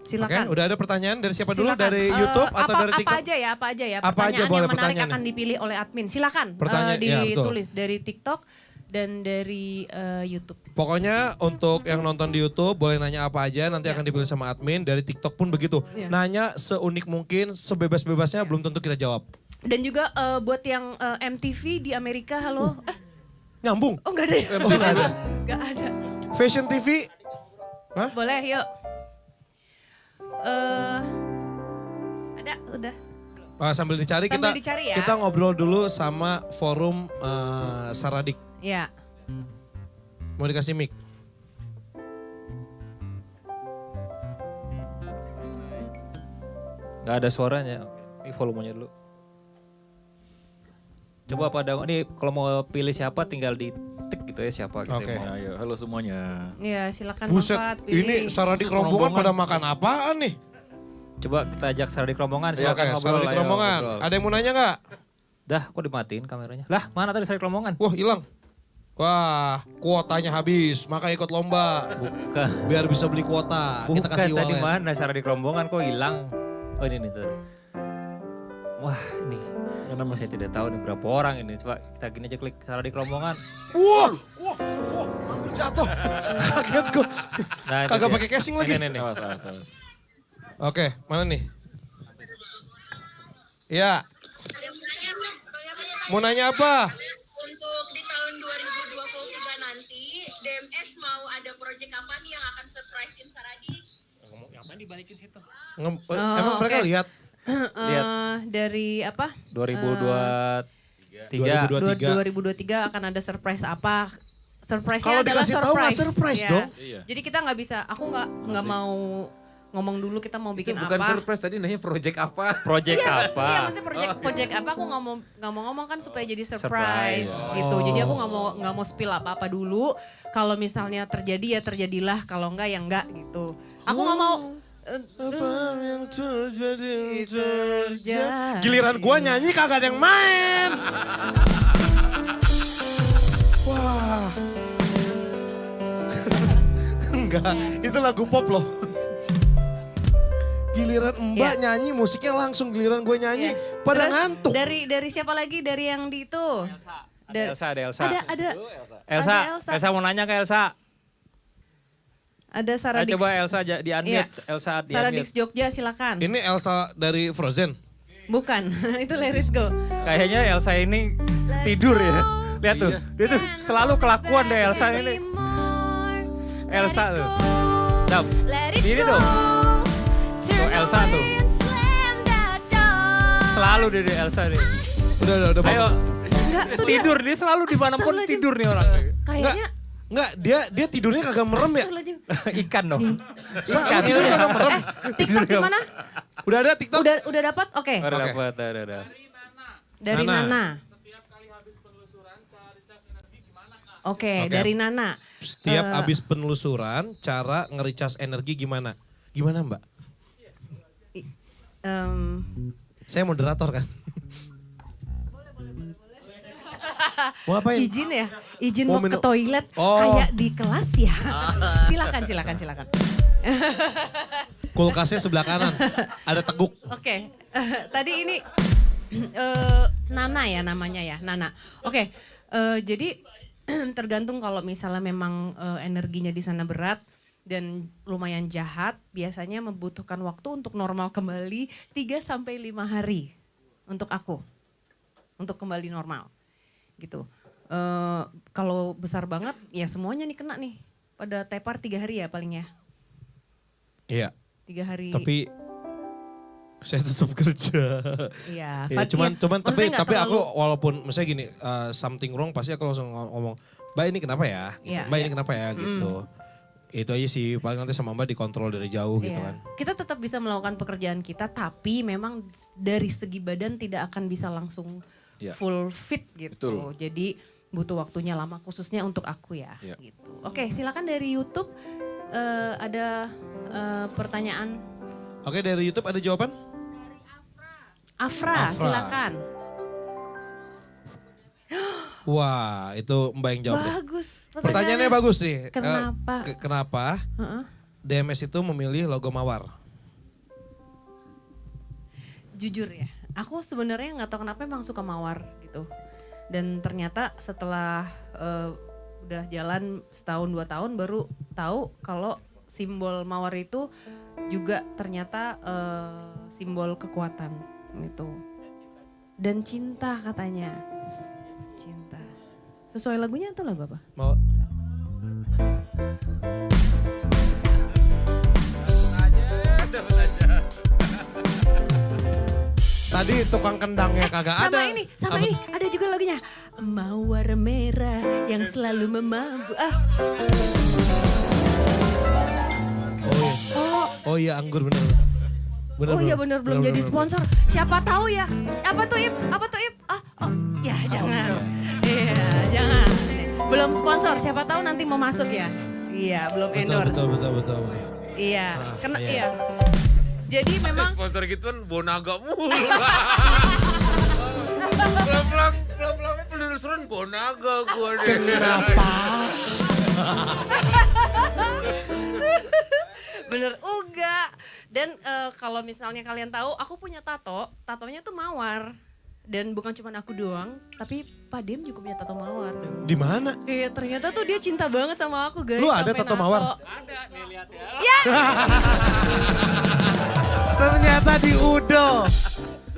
Silakan. Oke, udah ada pertanyaan dari siapa dulu? Silakan. Dari YouTube atau dari TikTok? Apa aja ya? Apa aja Pertanyaan boleh yang menarik pertanyaannya? akan dipilih oleh admin. Silakan Pertanyaan, ya, betul. ditulis dari TikTok dan dari YouTube. Pokoknya untuk yang nonton di YouTube boleh nanya apa aja, nanti akan dipilih sama admin. Dari TikTok pun begitu. Nanya seunik mungkin, sebebas-bebasnya, belum tentu kita jawab. Dan juga buat yang MTV di Amerika, halo. Nyambung. Oh enggak ada. Oh, nggak ada. Enggak ada. Fashion TV. Hah? Boleh, yuk. Ada, udah. Sambil dicari, Sambil dicari ya. kita ngobrol dulu sama forum Saradik. Ya. Mau dikasih mic? Gak ada suaranya. Ini volumenya dulu. Coba pada ini kalau mau pilih siapa tinggal di tik gitu ya siapa gitu. Oke. Yang mau. Ayo, halo semuanya. Ya, silakan Buset, Bapak pilih. ini Saradik rombongan pada makan apaan nih? Coba kita ajak Saradik rombongan Oke, silakan ngobrol. Saradik ayo, rombongan. ngobrol. Ada yang mau nanya nggak? Dah, kok dimatiin kameranya? Lah, mana tadi Saradik rombongan? Wah, hilang. Wah, kuotanya habis, maka ikut lomba. Bukan. Biar bisa beli kuota. Kita Bukan kasih tadi wallet. mana Saradik rombongan kok hilang? Oh ini nih tuh. Wah ini saya tidak tahu nih berapa orang ini. Coba kita gini aja klik Saradik rombongan. Wah, hampir jatuh. Kaget gue. Nah, itu Kagak dia. pakai casing lagi. Ini. Awas, awas, awas. Oke, mana nih? Ya. Mau nanya apa? Untuk di tahun 2023 nanti, DMS mau ada project apa nih yang akan surprisein Saradik? Ngapain dibalikin situ? Emang mereka oke. lihat? Lihat. Dari apa? 2023. 2023. 2023 akan ada surprise apa? Surprise-nya Kalau adalah dikasih tahu nggak surprise. surprise Ya. dong. Iya. Jadi kita nggak bisa, aku nggak mau ngomong dulu kita mau bikin Itu bukan apa. surprise tadi nanya project apa? Project apa? Iya, maksudnya project apa aku nggak mau ngomong kan supaya jadi surprise, gitu. Jadi aku nggak mau spill apa dulu. Kalau misalnya terjadi ya terjadilah, kalau enggak ya enggak gitu. Aku nggak mau Apa yang terjadi? terjadi. Giliran gua nyanyi kagak ada yang main. Wah. Enggak, itu lagu pop loh. Giliran Mbak Ya. nyanyi musiknya langsung, giliran gue nyanyi pada Terus ngantuk. Dari siapa lagi? Dari yang di itu? Elsa, ada Elsa. Ada Elsa, Elsa. Elsa mau nanya ke Elsa. Ada Sarah Ayo coba Elsa di Iya. unmute. Elsa di Sarah unmute. Dix Jogja silakan. Ini Elsa dari Frozen. Bukan, itu Let It Go. Kayaknya Elsa ini tidur ya. Lihat tuh, dia tuh selalu kelakuan deh Elsa ini. Elsa tuh. Dap, ini tuh. Tuh, Elsa tuh. Selalu deh Elsa nih. Udah. Ayo, Enggak tuh dia. tidur dia selalu dimanapun Astagfirullahaladzim. tidur nih orang. Kayaknya Enggak, dia tidurnya kagak merem ya. Astagfirullahaladzim. Ikan dong. Sa, Ikan. lu tidurnya kagak merem. TikTok di mana? Udah ada TikTok? Udah dapat? Oke. Udah Oke. dapat, udah. Dari Nana. Nana. Oke, dari Nana. Setiap habis penelusuran, cara nge-recharge energi gimana? Gimana Mbak? Saya moderator kan. Mau ngapain? Izin ya? Izin Mau mau ke minum- toilet Oh. kayak di kelas ya. Silakan. Kulkasnya sebelah kanan. Ada teguk. Oke, tadi ini Nana ya namanya ya, Nana. Oke, jadi tergantung kalau misalnya memang energinya di sana berat dan lumayan jahat, biasanya membutuhkan waktu untuk normal kembali 3 sampai 5 hari untuk aku. Untuk kembali normal. Gitu. Kalau besar banget ya semuanya nih kena nih. Pada tepar 3 hari ya paling ya. Iya. 3 hari. Tapi saya tetap kerja. Iya, Ya, cuman maksudnya nggak tapi aku terlalu- walaupun misalnya gini something wrong pasti aku langsung ngomong, "Mbak ini kenapa ya?" Gitu. Iya, "Mbak iya. ini kenapa ya?" gitu. Itu aja sih paling nanti sama Mbak dikontrol dari jauh gitu Iya. kan. Kita tetap bisa melakukan pekerjaan kita, tapi memang dari segi badan tidak akan bisa langsung Iya. full fit gitu. Betul. Jadi butuh waktunya lama, khususnya untuk aku ya. Iya. Gitu. Oke, silakan dari YouTube ada pertanyaan. Oke, dari YouTube ada jawaban? Afra, Afra. silakan. Wah, itu Mbak yang jawab deh. Bagus. Pertanyaannya bagus nih. Kenapa? Kenapa Heeh. DMS itu memilih logo Mawar? jujur ya, aku sebenarnya nggak tahu kenapa emang suka mawar gitu. Dan ternyata setelah udah jalan setahun 2 tahun baru tahu kalau simbol mawar itu juga ternyata simbol kekuatan gitu. Dan cinta katanya. Cinta. Sesuai lagunya atau lagu apa? Mau Tadi tukang kendangnya kagak ada. Sama ini, ada juga lagunya. Mawar merah yang selalu memabuk. Oh iya anggur bener. Oh iya bener belum jadi sponsor. Siapa tahu ya? Apa tuh Ip? Ya jangan. Iya jangan. Belum sponsor. Siapa tahu nanti mau masuk ya? Iya belum endorse. Betul. Iya. Kena iya. Jadi memang Sponsor gituan Bonaga mulu. Pelan-pelan penelusuran Bonaga gue deh. Kenapa? bener enggak. Dan kalau misalnya kalian tahu, aku punya tatonya tuh mawar. Dan bukan cuma aku doang, tapi Pak Dem juga punya tato mawar. Di mana? Iya ternyata tuh dia cinta banget sama aku guys. Lu ada sampai tato nato. mawar? Ada nih lihat ya. Ya. Ternyata di udel.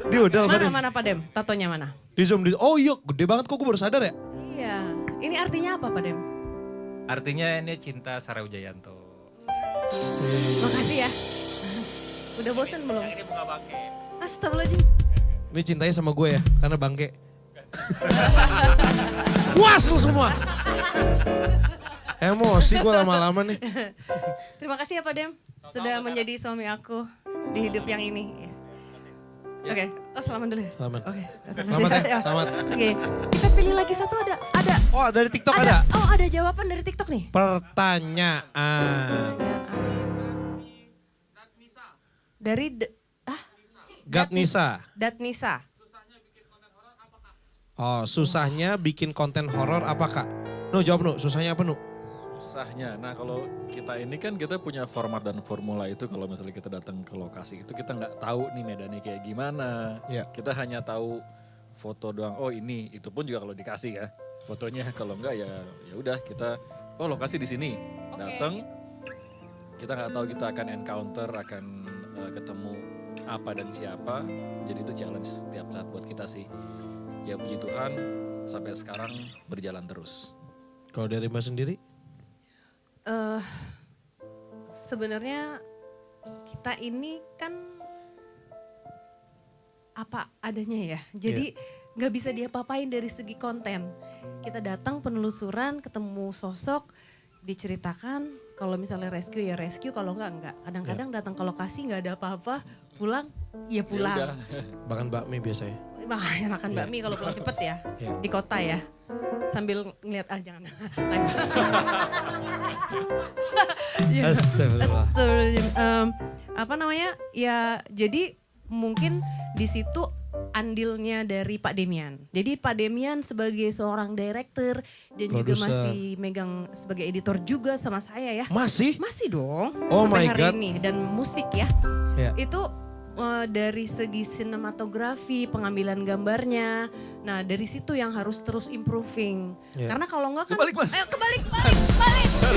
Di udel Mana Pak Dem? Tatonya mana? Di zoom. Oh iya gede banget kok gue baru sadar ya. Iya. Ini artinya apa Pak Dem? Artinya ini cinta Sarah Wijayanto. Makasih ya. Udah bosen belum? Ini bunga bangke. Astagfirullahaladzim. Ini cintanya sama gue ya, karena bangke. Puas lu semua. Emosi gue lama-lama nih. Terima kasih ya Pak Dem. Sudah menjadi suami aku di hidup yang ini. Ya. Oke, selamat dulu. Selamat. Oke. Selamat ya, selamat. Oke, kita pilih lagi satu ada. Oh dari TikTok ada? Oh ada jawaban dari TikTok nih. Pertanyaan. Dari Gatnisa. Datnisa. Oh susahnya bikin konten horor apa kak? Nu jawab Nu, susahnya apa Nu? Susahnya, nah kalau kita ini kan kita punya format dan formula itu kalau misalnya kita datang ke lokasi itu kita nggak tahu nih medannya kayak gimana. Ya. Kita hanya tahu foto doang, oh ini, itu pun juga kalau dikasih ya fotonya. Kalau enggak ya udah kita, oh lokasi di sini, datang. Kita nggak tahu kita akan encounter, akan ketemu apa dan siapa. Jadi itu challenge setiap saat buat kita sih. Ya puji Tuhan sampai sekarang berjalan terus. Kalau dari Mbak sendiri? Sebenarnya kita ini kan apa adanya ya. Jadi nggak bisa diapa-apain dari segi konten. Kita datang penelusuran, ketemu sosok, diceritakan. Kalau misalnya rescue ya rescue, kalau enggak. Kadang-kadang datang ke lokasi nggak ada apa-apa, pulang ya pulang. Bahkan bakmi biasanya. Makan bakmi kalau pulang cepet ya, di kota ya. Sambil ngeliat, jangan. Astagfirullah. Apa namanya, ya jadi mungkin di situ andilnya dari Pak Demian. Jadi Pak Demian sebagai seorang director dan juga Produser. masih megang sebagai editor juga sama saya ya. Masih? Masih dong. Oh sampai my hari God. ini. Dan musik ya. Ya. Itu dari segi sinematografi, pengambilan gambarnya. Nah dari situ yang harus terus improving. Ya. Karena kalau enggak kan. Kebalik, Mas. Ayo kebalik.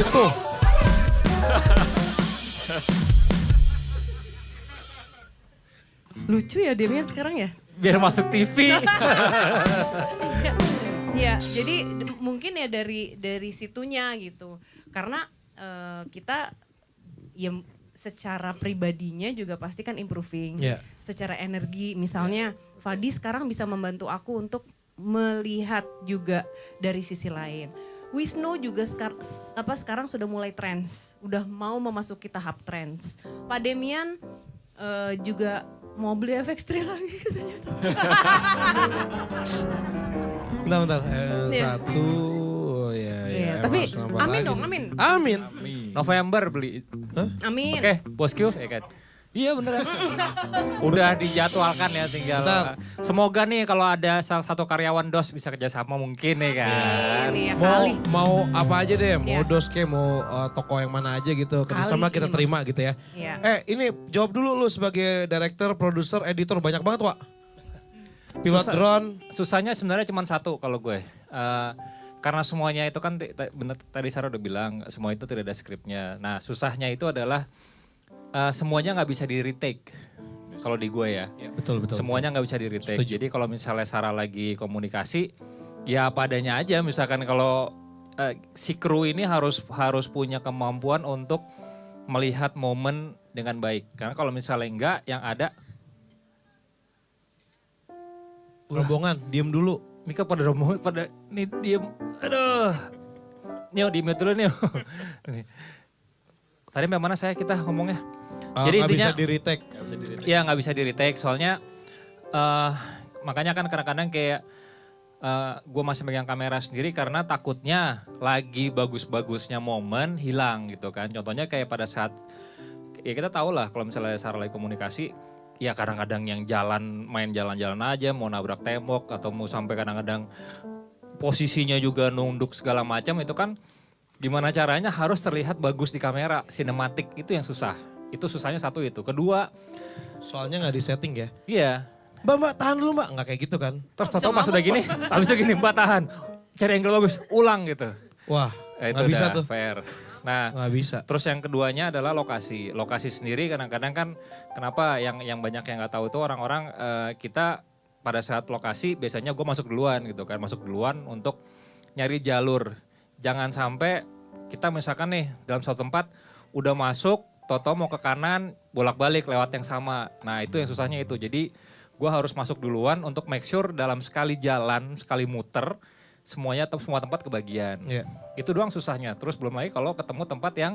Itu. Lucu ya Demian sekarang ya. Biar masuk TV. Ya, jadi mungkin ya dari situnya gitu. Karena kita ya secara pribadinya juga pasti kan improving. Yeah. Secara energi misalnya Fadi sekarang bisa membantu aku untuk melihat juga dari sisi lain. Wisnu juga sekarang sudah mulai trends, udah mau memasuki tahap trends. Pak Demian juga mau beli FX3 lagi katanya. Bentar. Iya. Satu. Oh ya. Iya, emang tapi harus nambah amin lagi dong, sih. amin. Amin. November beli. Amin. Oke, bosku ya kan. Iya beneran. Udah dijadwalkan ya tinggal. Bentar. Semoga nih kalau ada salah satu karyawan DOS bisa kerjasama mungkin nih kan. Ini ya Mau kali. mau apa aja deh, mau Iya. doske, mau toko yang mana aja gitu. Kerjasama Kali kita ini, terima gitu ya. Iya. Ini jawab dulu lu sebagai director, produser, editor banyak banget Wak. Pilot Susah. drone. Susahnya sebenarnya cuma satu kalau gue. Karena semuanya itu kan bener tadi Sarah udah bilang semua itu tidak ada skripnya. Nah susahnya itu adalah semuanya nggak bisa di retake. Kalau di gue ya. Betul betul. Semuanya nggak bisa di retake. Setuju. Jadi kalau misalnya Sarah lagi komunikasi ya apa adanya aja. Misalkan kalau si kru ini harus punya kemampuan untuk melihat momen dengan baik. Karena kalau misalnya enggak yang ada Rombongan, diem dulu. ini kan pada rombongan pada nih diem. Aduh. Nio di mute dulu Nio. Nih. Tadi sampai mana kita ngomongnya? Jadi Nggak intinya bisa di retake. ya nggak bisa di retake soalnya makanya kan kadang-kadang kayak gue masih megang kamera sendiri karena takutnya lagi bagus-bagusnya momen hilang gitu kan. Contohnya kayak pada saat ya kita tahu lah kalau misalnya Sarah lagi komunikasi ya kadang-kadang yang main jalan-jalan aja mau nabrak tembok atau mau sampai kadang-kadang posisinya juga nunduk segala macam itu kan gimana caranya harus terlihat bagus di kamera sinematik itu yang susah. Itu susahnya satu itu. Kedua, Soalnya nggak di setting ya. iya. Mbak tahan dulu mbak, nggak kayak gitu kan. Terus tau pas udah gini, habisnya gini Mbak tahan. Cari angle bagus, ulang gitu. Wah Itu nggak bisa udah tuh. fair. Nah, Nggak bisa. terus yang keduanya adalah lokasi. Lokasi sendiri kadang-kadang kan kenapa yang banyak yang nggak tahu itu orang-orang kita pada saat lokasi biasanya gue masuk duluan gitu kan. Masuk duluan untuk nyari jalur. Jangan sampai kita misalkan nih dalam suatu tempat udah masuk, Toto mau ke kanan, bolak-balik lewat yang sama. Nah itu yang susahnya itu. Jadi gue harus masuk duluan untuk make sure dalam sekali jalan, sekali muter, semua tempat kebagian. Iya. Itu doang susahnya. Terus belum lagi kalau ketemu tempat yang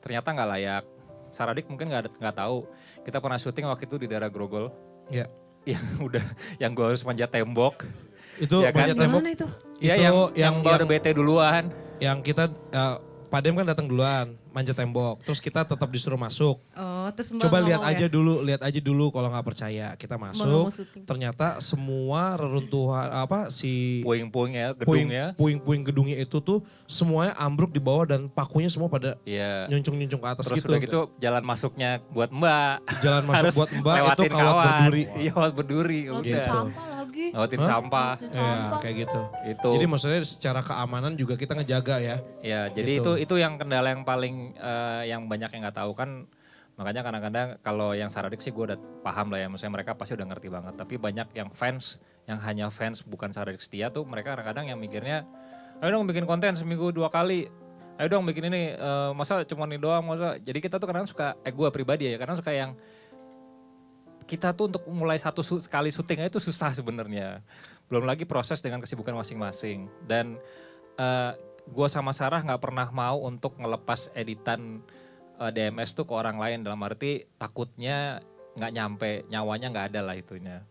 ternyata nggak layak. Saradik mungkin nggak tahu. Kita pernah syuting waktu itu di daerah Grogol. Iya. Yang gue harus manjat tembok. Itu Ya kan? banyak tembok. Gimana itu? Iya yang bawa BT duluan. Yang kita Pak Dem kan datang duluan, manjat tembok. Terus kita tetap disuruh masuk. Oh, terus Mbak Coba ngomong lihat aja dulu kalau nggak percaya. Kita mau masuk. syuting. Ternyata semua reruntuhan si Puing-puingnya, gedungnya. puing-puing gedungnya itu tuh semuanya ambruk di bawah dan pakunya semua pada Iya. nyuncung-nyuncung ke atas Terus gitu. udah gitu jalan masuknya buat Mbak. Jalan masuk Harus buat Mbak itu lewatin kawat kawan. berduri. Iya, kawat berduri. Lewatin Udah. sampah lagi. Lewatin Hah? sampah. Ya kayak gitu. Itu. Jadi maksudnya secara keamanan juga kita ngejaga ya. Ya, jadi Gitu. itu yang kendala yang paling yang banyak yang nggak tahu kan. Makanya kadang-kadang kalau yang Saradik sih gue udah paham lah ya. Maksudnya mereka pasti udah ngerti banget. Tapi banyak yang fans, yang hanya fans bukan Saradik setia tuh mereka kadang-kadang yang mikirnya, ayo dong bikin konten seminggu 2 kali. Ayo dong bikin ini, masa cuma ini doang, masa. Jadi kita tuh kadang suka, gue pribadi ya, kadang suka yang kita tuh untuk mulai sekali syuting itu susah sebenarnya. Belum lagi proses dengan kesibukan masing-masing. Dan gue sama Sarah nggak pernah mau untuk ngelepas editan DMS tuh ke orang lain. Dalam arti takutnya nggak nyampe, nyawanya nggak ada lah itunya.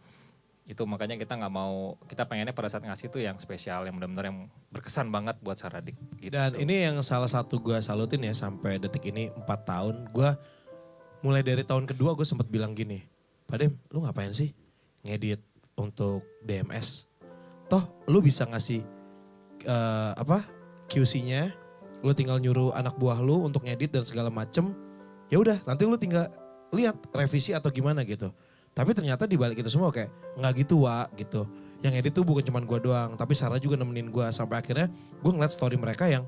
Itu makanya kita nggak mau, kita pengennya pada saat ngasih tuh yang spesial, yang benar-benar yang berkesan banget buat Saradik. Gitu. Dan ini yang salah satu gue salutin ya sampai detik ini 4 tahun. Gue mulai dari tahun kedua gue sempat bilang gini, Pak Dem lu ngapain sih ngedit untuk DMS? Toh lu bisa ngasih QC-nya, lu tinggal nyuruh anak buah lu untuk ngedit dan segala macem. Ya udah nanti lu tinggal lihat revisi atau gimana gitu. Tapi ternyata di balik itu semua kayak nggak gitu Wak gitu. Yang edit tuh bukan cuma gue doang, tapi Sarah juga nemenin gue sampai akhirnya gue ngeliat story mereka yang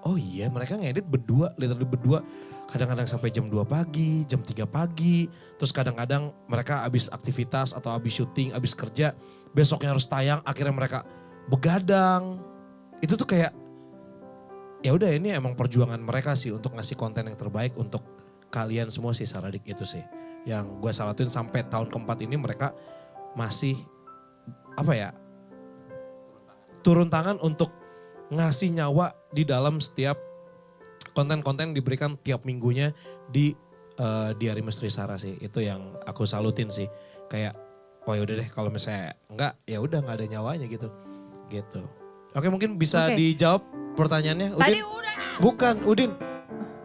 oh iya mereka ngedit berdua, literally berdua. Kadang-kadang sampai jam 2 pagi, jam 3 pagi. Terus kadang-kadang mereka habis aktivitas atau habis syuting, habis kerja. Besoknya harus tayang, akhirnya mereka begadang. Itu tuh kayak ya udah ini emang perjuangan mereka sih untuk ngasih konten yang terbaik untuk kalian semua sih Saradik itu sih. Yang gue salatin sampai tahun keempat ini mereka masih turun tangan untuk ngasih nyawa di dalam setiap konten-konten yang diberikan tiap minggunya di Diari Misteri Sarah sih. Itu yang aku salutin sih. Kayak oh ya udah deh kalau misalnya enggak ya udah nggak ada nyawanya gitu. Gitu. Oke mungkin bisa Oke. dijawab pertanyaannya. Tadi Udin? udah. Bukan Udin.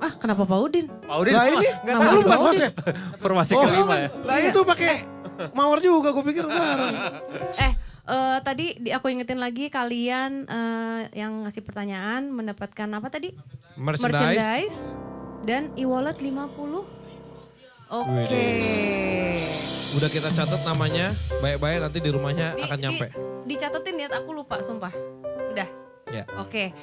Ah, kenapa Pak Udin? Pak Udin Lah ini, nggak lu tahu. bukan bos ya? Formasi kelima ya. Lah itu pakai mawar juga, gue pikir bareng. Tadi aku ingetin lagi kalian yang ngasih pertanyaan mendapatkan apa tadi? Merchandise. Dan e-wallet 50. Oke. Udah kita catat namanya, baik-baik nanti di rumahnya akan nyampe. Dicatetin ya, aku lupa sumpah. Udah. Ya. Oke.